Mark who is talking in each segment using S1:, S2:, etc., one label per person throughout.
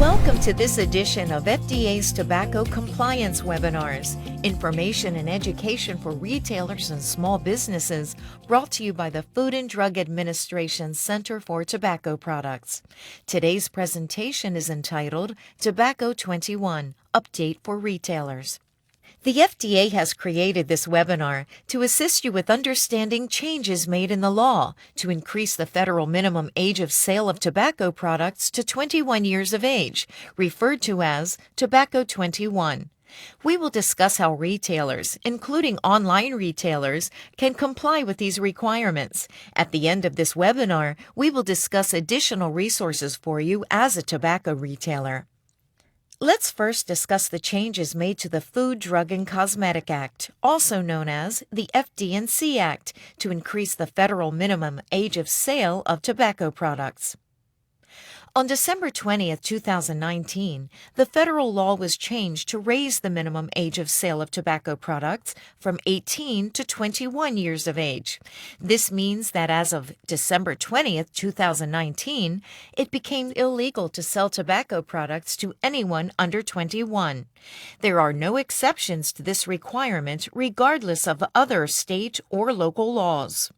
S1: Welcome to this edition of FDA's Tobacco Compliance Webinars, information and education for retailers and small businesses, brought to you by the Food and Drug Administration Center for Tobacco Products. Today's presentation is entitled Tobacco 21, Update for Retailers. The FDA has created this webinar to assist you with understanding changes made in the law to increase the federal minimum age of sale of tobacco products to 21 years of age, referred to as Tobacco 21. We will discuss how retailers, including online retailers, can comply with these requirements. At the end of this webinar, we will discuss additional resources for you as a tobacco retailer. Let's first discuss the changes made to the Food, Drug, and Cosmetic Act, also known as the FD&C Act, to increase the federal minimum age of sale of tobacco products. On December 20, 2019, the federal law was changed to raise the minimum age of sale of tobacco products from 18 to 21 years of age. This means that as of December 20, 2019, it became illegal to sell tobacco products to anyone under 21. There are no exceptions to this requirement regardless of other state or local laws.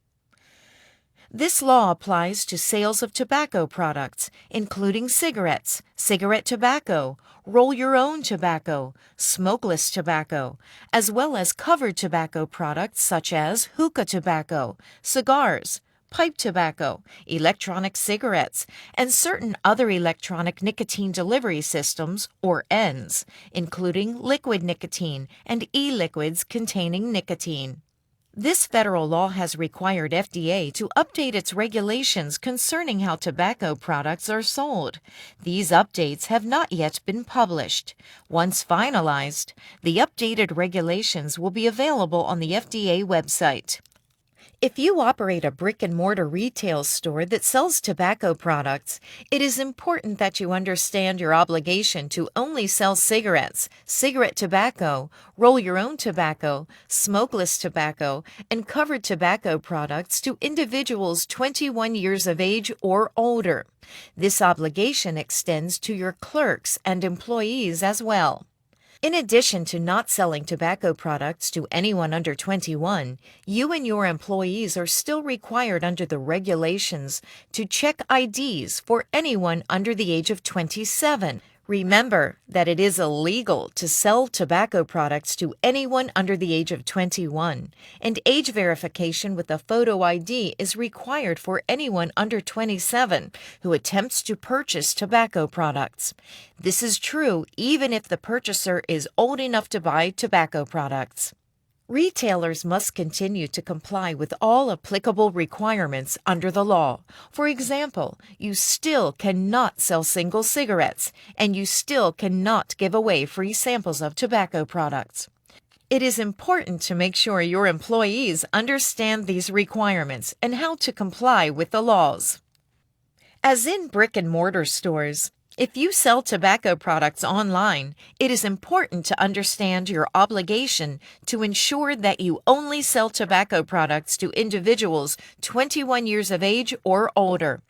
S1: This law applies to sales of tobacco products, including cigarettes, cigarette tobacco, roll-your-own tobacco, smokeless tobacco, as well as covered tobacco products such as hookah tobacco, cigars, pipe tobacco, electronic cigarettes, and certain other electronic nicotine delivery systems, or ENDS, including liquid nicotine and e-liquids containing nicotine. This federal law has required FDA to update its regulations concerning how tobacco products are sold. These updates have not yet been published. Once finalized, the updated regulations will be available on the FDA website. If you operate a brick-and-mortar retail store that sells tobacco products, it is important that you understand your obligation to only sell cigarettes, cigarette tobacco, roll-your-own tobacco, smokeless tobacco, and covered tobacco products to individuals 21 years of age or older. This obligation extends to your clerks and employees as well. In addition to not selling tobacco products to anyone under 21, you and your employees are still required under the regulations to check IDs for anyone under the age of 27. Remember that it is illegal to sell tobacco products to anyone under the age of 21, and age verification with a photo ID is required for anyone under 27 who attempts to purchase tobacco products. This is true even if the purchaser is old enough to buy tobacco products. Retailers must continue to comply with all applicable requirements under the law. For example, you still cannot sell single cigarettes, and you still cannot give away free samples of tobacco products. It is important to make sure your employees understand these requirements and how to comply with the laws. As in brick-and-mortar stores, if you sell tobacco products online, it is important to understand your obligation to ensure that you only sell tobacco products to individuals 21 years of age or older.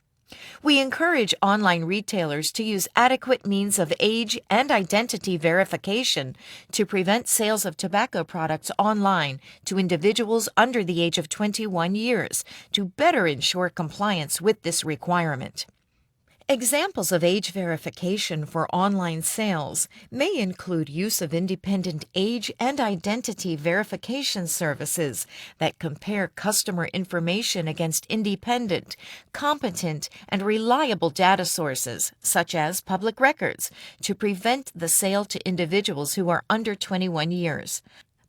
S1: We encourage online retailers to use adequate means of age and identity verification to prevent sales of tobacco products online to individuals under the age of 21 years to better ensure compliance with this requirement. Examples of age verification for online sales may include use of independent age and identity verification services that compare customer information against independent, competent, and reliable data sources, such as public records, to prevent the sale to individuals who are under 21 years.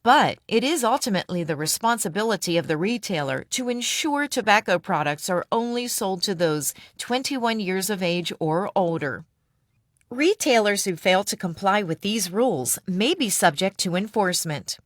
S1: But it is ultimately the responsibility of the retailer to ensure tobacco products are only sold to those 21 years of age or older. Retailers who fail to comply with these rules may be subject to enforcement.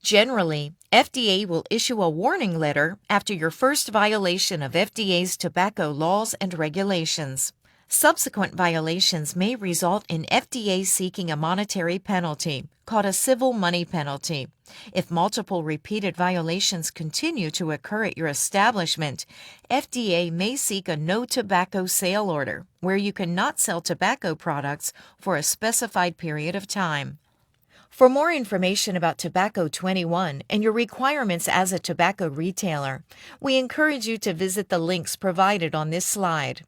S1: Generally, FDA will issue a warning letter after your first violation of FDA's tobacco laws and regulations. Subsequent violations may result in FDA seeking a monetary penalty, called a civil money penalty. If multiple repeated violations continue to occur at your establishment, FDA may seek a no tobacco sale order, where you cannot sell tobacco products for a specified period of time. For more information about Tobacco 21 and your requirements as a tobacco retailer, we encourage you to visit the links provided on this slide.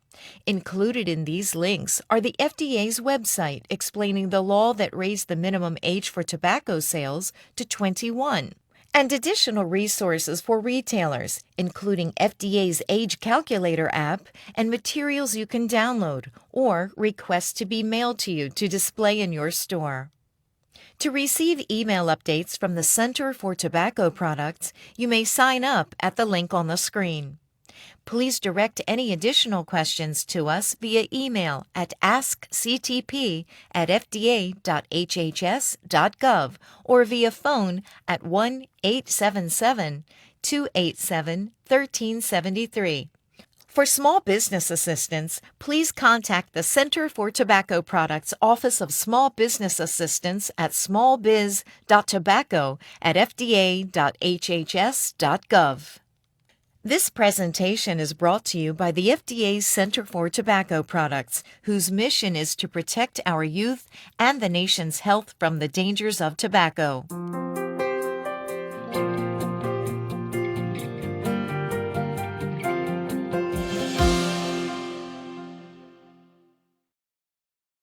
S1: Included in these links are the FDA's website explaining the law that raised the minimum age for tobacco sales to 21, and additional resources for retailers, including FDA's Age Calculator app and materials you can download or request to be mailed to you to display in your store. To receive email updates from the Center for Tobacco Products, you may sign up at the link on the screen. Please direct any additional questions to us via email at askctp@fda.hhs.gov or via phone at 1-877-287-1373. For small business assistance, please contact the Center for Tobacco Products Office of Small Business Assistance at smallbiz.tobacco@fda.hhs.gov. This presentation is brought to you by the FDA's Center for Tobacco Products, whose mission is to protect our youth and the nation's health from the dangers of tobacco.